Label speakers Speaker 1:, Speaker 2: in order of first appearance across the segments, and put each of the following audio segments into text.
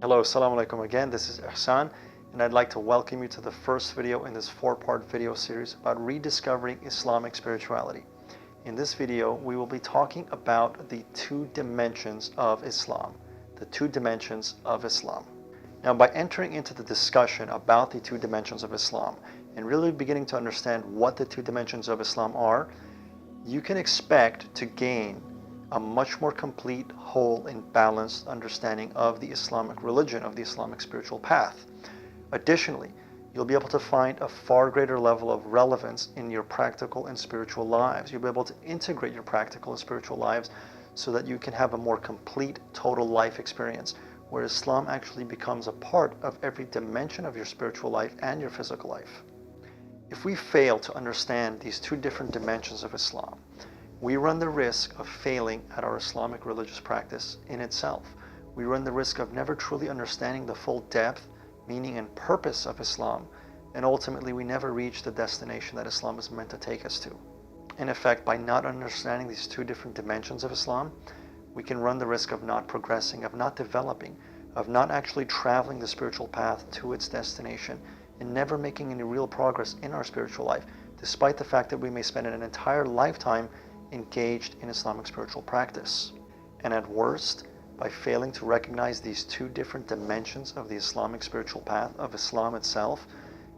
Speaker 1: Hello, assalamu alaikum again. This is Ihsan, and I'd like to welcome you to the first video in this four-part video series about rediscovering Islamic spirituality. In this video, we will be talking about the two dimensions of Islam. The two dimensions of Islam. Now, by entering into the discussion about the two dimensions of Islam and really beginning to understand what the two dimensions of Islam are, you can expect to gain a much more complete, whole, and balanced understanding of the Islamic religion, of the Islamic spiritual path. Additionally, you'll be able to find a far greater level of relevance in your practical and spiritual lives. You'll be able to integrate your practical and spiritual lives so that you can have a more complete, total life experience, where Islam actually becomes a part of every dimension of your spiritual life and your physical life. If we fail to understand these two different dimensions of Islam, we run the risk of failing at our Islamic religious practice in itself. We run the risk of never truly understanding the full depth, meaning, and purpose of Islam, and ultimately we never reach the destination that Islam is meant to take us to. In effect, by not understanding these two different dimensions of Islam, we can run the risk of not progressing, of not developing, of not actually traveling the spiritual path to its destination, and never making any real progress in our spiritual life, despite the fact that we may spend an entire lifetime engaged in Islamic spiritual practice. And at worst, by failing to recognize these two different dimensions of the Islamic spiritual path of Islam itself,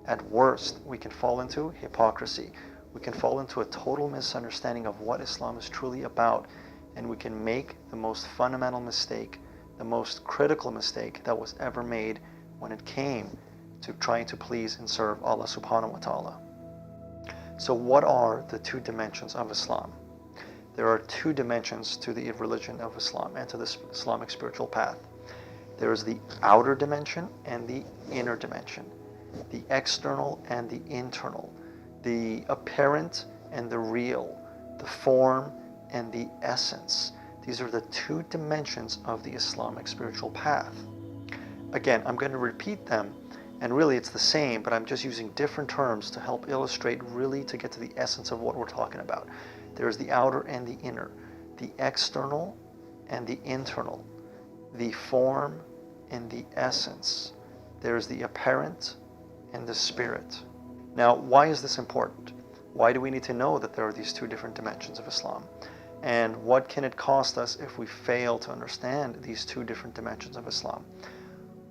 Speaker 1: at worst we can fall into hypocrisy. We can fall into a total misunderstanding of what Islam is truly about, and we can make the most fundamental mistake, the most critical mistake that was ever made when it came to trying to please and serve Allah subhanahu wa ta'ala. So what are the two dimensions of Islam? There are two dimensions to the religion of Islam and to the Islamic spiritual path. There is the outer dimension and the inner dimension, the external and the internal, the apparent and the real, the form and the essence. These are the two dimensions of the Islamic spiritual path. Again, I'm going to repeat them, and really it's the same, but I'm just using different terms to help illustrate, really to get to the essence of what we're talking about. There's the outer and the inner, the external and the internal, the form and the essence. There's the apparent and the spirit. Now, why is this important? Why do we need to know that there are these two different dimensions of Islam? And what can it cost us if we fail to understand these two different dimensions of Islam?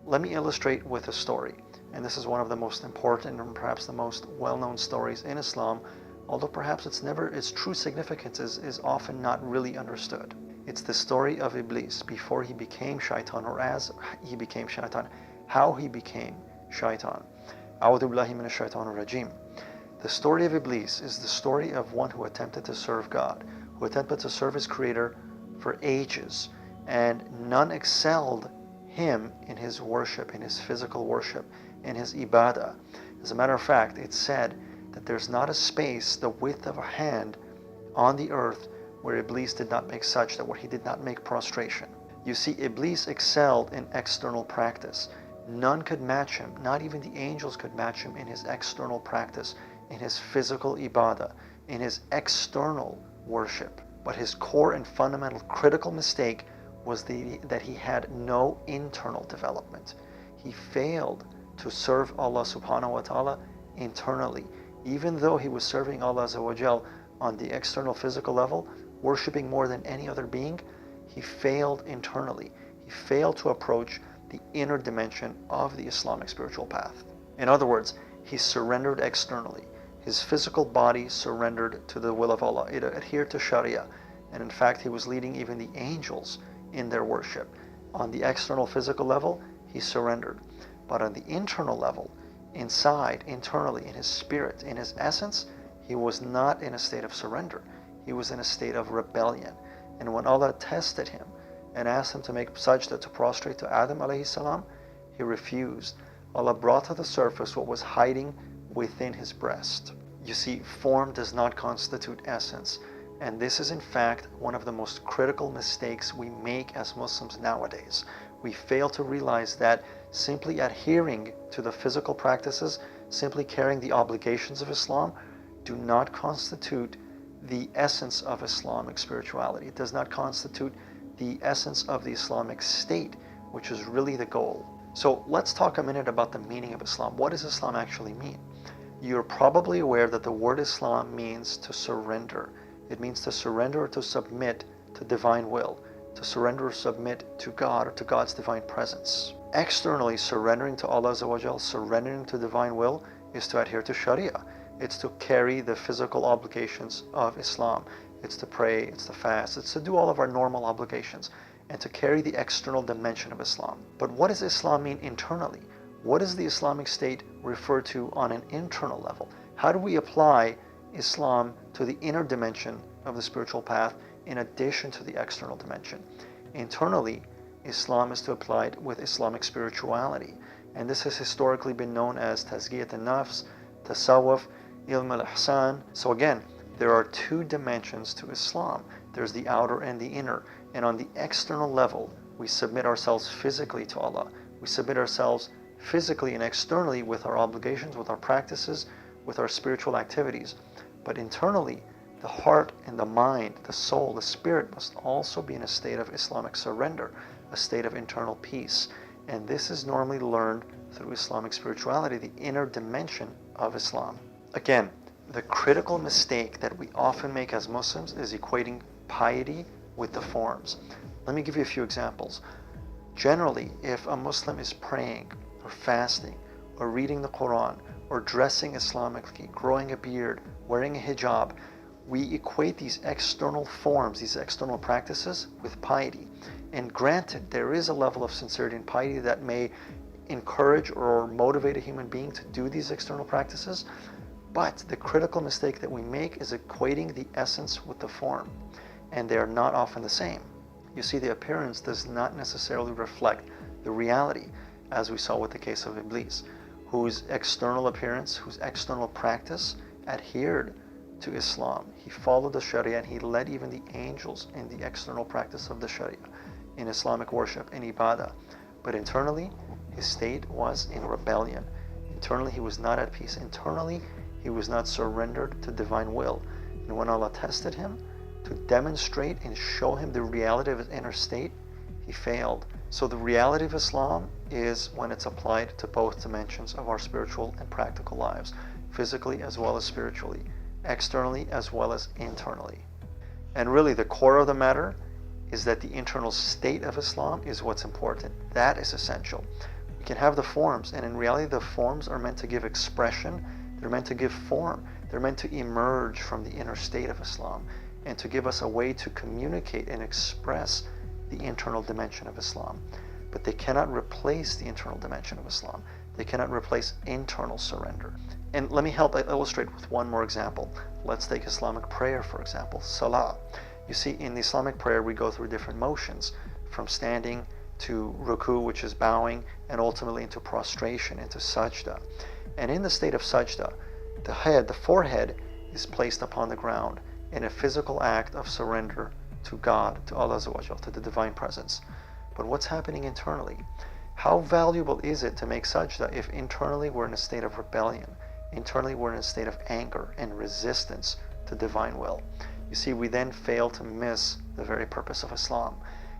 Speaker 1: Let me illustrate with a story. And this is one of the most important and perhaps the most well-known stories in Islam, although perhaps its true significance is often not really understood. It's the story of Iblis before he became Shaytan, or as he became Shaytan, how he became Shaytan. A'udhu billahi minash shaitanir rajim. The story of Iblis is the story of one who attempted to serve God, who attempted to serve his Creator for ages, and none excelled him in his worship, in his physical worship, in his ibadah. As a matter of fact, it's said that there's not a space the width of a hand on the earth where Iblis did not make such, that where he did not make prostration. You see, Iblis excelled in external practice. None could match him, not even the angels could match him in his external practice, in his physical ibadah, in his external worship. But his core and fundamental critical mistake was that he had no internal development. He failed to serve Allah subhanahu wa ta'ala internally. Even though he was serving Allah Azza wa Jal on the external physical level, worshipping more than any other being, he failed internally. He failed to approach the inner dimension of the Islamic spiritual path. In other words, he surrendered externally. His physical body surrendered to the will of Allah. It adhered to Sharia. And in fact, he was leading even the angels in their worship. On the external physical level, he surrendered. But on the internal level, inside, internally, in his spirit, in his essence, he was not in a state of surrender. He was in a state of rebellion. And when Allah tested him and asked him to make sajda, to prostrate to Adam alayhi salam, he refused. Allah brought to the surface what was hiding within his breast. You see, form does not constitute essence. And this is in fact one of the most critical mistakes we make as Muslims nowadays. We fail to realize that simply adhering to the physical practices, simply carrying the obligations of Islam, do not constitute the essence of Islamic spirituality. It does not constitute the essence of the Islamic state, which is really the goal. So let's talk a minute about the meaning of Islam. What does Islam actually mean? You're probably aware that the word Islam means to surrender. It means to surrender or to submit to divine will, to surrender or submit to God or to God's divine presence. Externally, surrendering to Allah Azza wa Jal, surrendering to divine will, is to adhere to Sharia. It's to carry the physical obligations of Islam. It's to pray, it's to fast, it's to do all of our normal obligations, and to carry the external dimension of Islam. But what does Islam mean internally? What does the Islamic State refer to on an internal level? How do we apply Islam to the inner dimension of the spiritual path in addition to the external dimension? Internally, Islam is to apply it with Islamic spirituality. And this has historically been known as Tazkiyyat, an-Nafs, Tasawwuf, ul-Ihsan. So again, there are two dimensions to Islam. There's the outer and the inner. And on the external level, we submit ourselves physically to Allah. We submit ourselves physically and externally with our obligations, with our practices, with our spiritual activities. But internally, the heart and the mind, the soul, the spirit must also be in a state of Islamic surrender, a state of internal peace. And this is normally learned through Islamic spirituality, the inner dimension of Islam. Again, the critical mistake that we often make as Muslims is equating piety with the forms. Let me give you a few examples. Generally, if a Muslim is praying or fasting or reading the Quran or dressing Islamically, growing a beard, wearing a hijab, we equate these external forms, these external practices with piety. And granted, there is a level of sincerity and piety that may encourage or motivate a human being to do these external practices, but the critical mistake that we make is equating the essence with the form, and they are not often the same. You see, the appearance does not necessarily reflect the reality, as we saw with the case of Iblis, whose external appearance, whose external practice adhered to Islam. He followed the Sharia, and he led even the angels in the external practice of the Sharia, in Islamic worship and ibadah. But internally, his state was in rebellion. Internally, he was not at peace. Internally, he was not surrendered to divine will. And when Allah tested him to demonstrate and show him the reality of his inner state, he failed. So the reality of Islam is when it's applied to both dimensions of our spiritual and practical lives, physically as well as spiritually, externally as well as internally. And really, the core of the matter is that the internal state of Islam is what's important. That is essential. We can have the forms, and in reality, the forms are meant to give expression. They're meant to give form. They're meant to emerge from the inner state of Islam and to give us a way to communicate and express the internal dimension of Islam. But they cannot replace the internal dimension of Islam. They cannot replace internal surrender. And let me help illustrate with one more example. Let's take Islamic prayer, for example, salah. You see, in the Islamic prayer, we go through different motions, from standing to ruku, which is bowing, and ultimately into prostration, into sajda. And in the state of sajda, the forehead is placed upon the ground in a physical act of surrender to God, to Allah Azza wa Jal, to the divine presence. But what's happening internally? How valuable is it to make sajda if internally we're in a state of rebellion? Internally we're in a state of anger and resistance to divine will. You see, we then fail to miss the very purpose of Islam.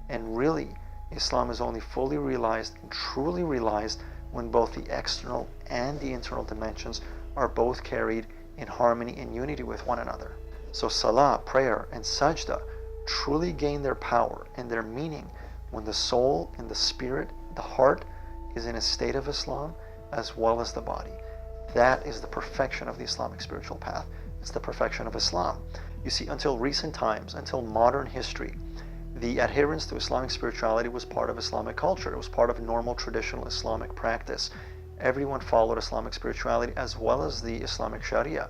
Speaker 1: And really, Islam is only fully realized and truly realized when both the external and the internal dimensions are both carried in harmony and unity with one another. So salah, prayer, and sajda truly gain their power and their meaning when the soul and the spirit, the heart, is in a state of Islam as well as the body. That is the perfection of the Islamic spiritual path. It's the perfection of Islam. You see, until recent times, until modern history, the adherence to Islamic spirituality was part of Islamic culture. It was part of normal traditional Islamic practice. Everyone followed Islamic spirituality as well as the Islamic Sharia.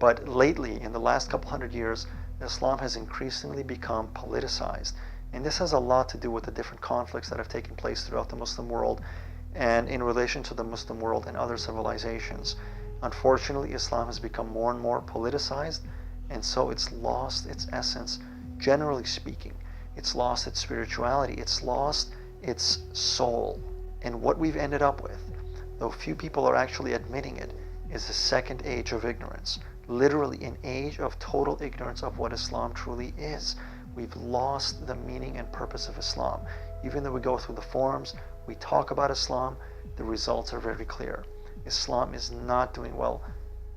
Speaker 1: But lately, in the last couple hundred years, Islam has increasingly become politicized. And this has a lot to do with the different conflicts that have taken place throughout the Muslim world and in relation to the Muslim world and other civilizations. Unfortunately, Islam has become more and more politicized, and so it's lost its essence, generally speaking. It's lost its spirituality. It's lost its soul. And what we've ended up with, though few people are actually admitting it, is the second age of ignorance. Literally an age of total ignorance of what Islam truly is. We've lost the meaning and purpose of Islam. Even though we go through the forums, we talk about Islam, the results are very clear. Islam is not doing well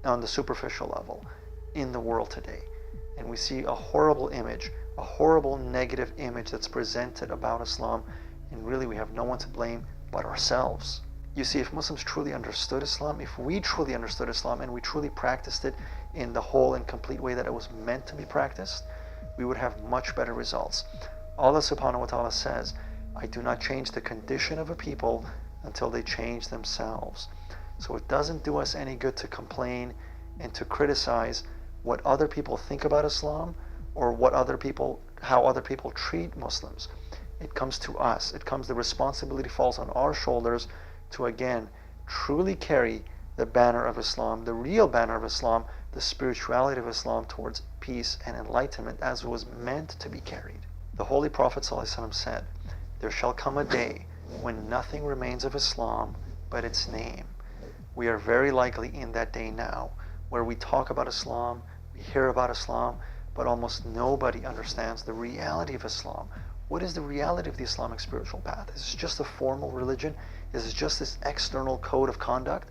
Speaker 1: on the superficial level in the world today. And we see a horrible image, a horrible negative image that's presented about Islam, and really we have no one to blame but ourselves. You see, if Muslims truly understood Islam, if we truly understood Islam and we truly practiced it in the whole and complete way that it was meant to be practiced, we would have much better results. Allah subhanahu wa ta'ala says, I do not change the condition of a people until they change themselves. So it doesn't do us any good to complain and to criticize what other people think about Islam or how other people treat Muslims. It comes to us. The responsibility falls on our shoulders to again truly carry the banner of Islam, the real banner of Islam, the spirituality of Islam towards peace and enlightenment as it was meant to be carried. The Holy Prophet ﷺ said, there shall come a day when nothing remains of Islam but its name. We are very likely in that day now, where we talk about Islam, we hear about Islam, but almost nobody understands the reality of Islam. What is the reality of the Islamic spiritual path? Is it just a formal religion? Is it just this external code of conduct?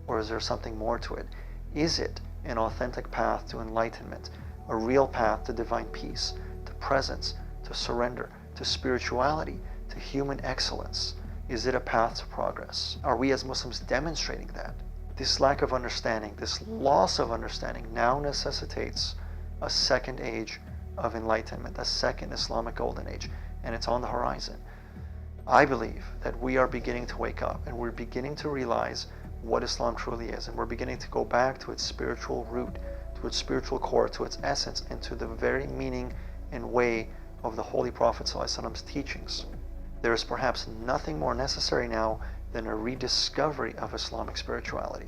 Speaker 1: Or is there something more to it? Is it an authentic path to enlightenment, a real path to divine peace, to presence, to surrender, to spirituality, to human excellence? Is it a path to progress? Are we as Muslims demonstrating that? This lack of understanding, this loss of understanding now necessitates a second age of enlightenment, a second Islamic golden age, and it's on the horizon. I believe that we are beginning to wake up and we're beginning to realize what Islam truly is, and we're beginning to go back to its spiritual root, to its spiritual core, to its essence, and to the very meaning and way of the Holy Prophet ﷺ's teachings. There is perhaps nothing more necessary now than a rediscovery of Islamic spirituality.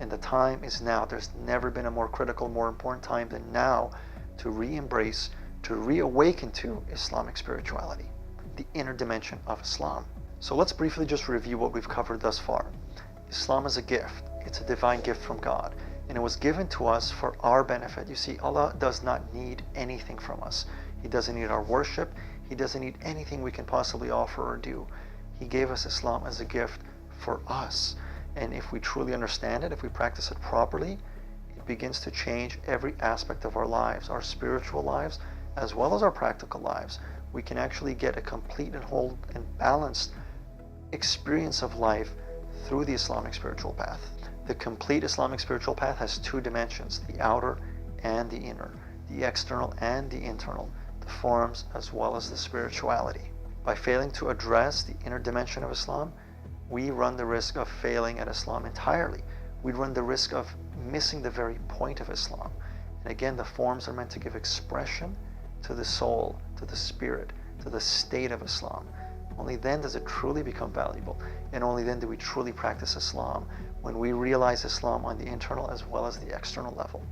Speaker 1: And the time is now. There's never been a more critical, more important time than now to re-embrace, to reawaken to Islamic spirituality, the inner dimension of Islam. So let's briefly just review what we've covered thus far. Islam is a gift. It's a divine gift from God. And it was given to us for our benefit. You see, Allah does not need anything from us. He doesn't need our worship. He doesn't need anything we can possibly offer or do. He gave us Islam as a gift for us. And if we truly understand it, if we practice it properly, it begins to change every aspect of our lives, our spiritual lives, as well as our practical lives. We can actually get a complete and whole and balanced experience of life through the Islamic spiritual path. The complete Islamic spiritual path has two dimensions, the outer and the inner, the external and the internal, the forms as well as the spirituality. By failing to address the inner dimension of Islam, we run the risk of failing at Islam entirely. We run the risk of missing the very point of Islam. And again, the forms are meant to give expression to the soul, to the spirit, to the state of Islam. Only then does it truly become valuable, and only then do we truly practice Islam, when we realize Islam on the internal as well as the external level.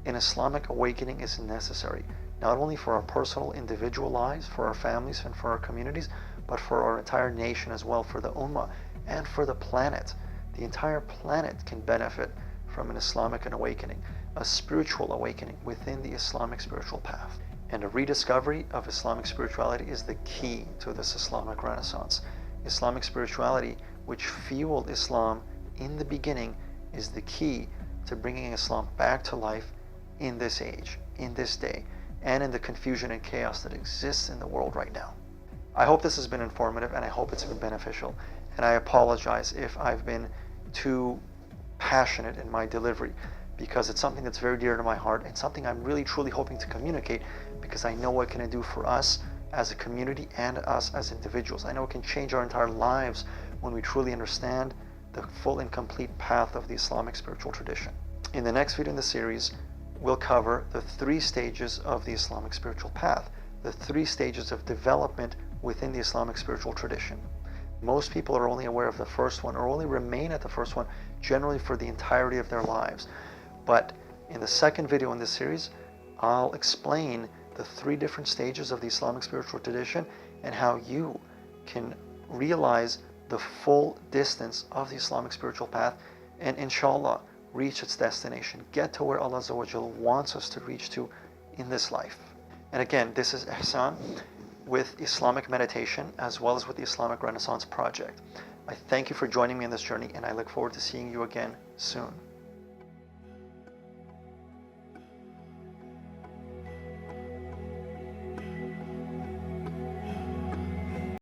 Speaker 1: An Islamic awakening is necessary, not only for our personal individual lives, for our families and for our communities, but for our entire nation as well, for the Ummah and for the planet. The entire planet can benefit from an Islamic awakening, a spiritual awakening within the Islamic spiritual path. And a rediscovery of Islamic spirituality is the key to this Islamic Renaissance. Islamic spirituality, which fueled Islam in the beginning, is the key to bringing Islam back to life in this age, in this day, and in the confusion and chaos that exists in the world right now. I hope this has been informative, and I hope it's been beneficial. And I apologize if I've been too passionate in my delivery, because it's something that's very dear to my heart and something I'm really truly hoping to communicate, because I know what it can do for us as a community and us as individuals. I know it can change our entire lives when we truly understand the full and complete path of the Islamic spiritual tradition. In the next video in the series, we'll cover the 3 stages of the Islamic spiritual path, the 3 stages of development within the Islamic spiritual tradition. Most people are only aware of the first one, or only remain at the first one, generally for the entirety of their lives. But in the second video in this series, I'll explain the 3 different stages of the Islamic spiritual tradition and how you can realize the full distance of the Islamic spiritual path and inshallah reach its destination, get to where Allah Azza wa Jalla wants us to reach to in this life. And again, this is Ihsan. with Islamic meditation as well as with the Islamic Renaissance Project. I thank you for joining me in this journey, and I look forward to seeing you again soon.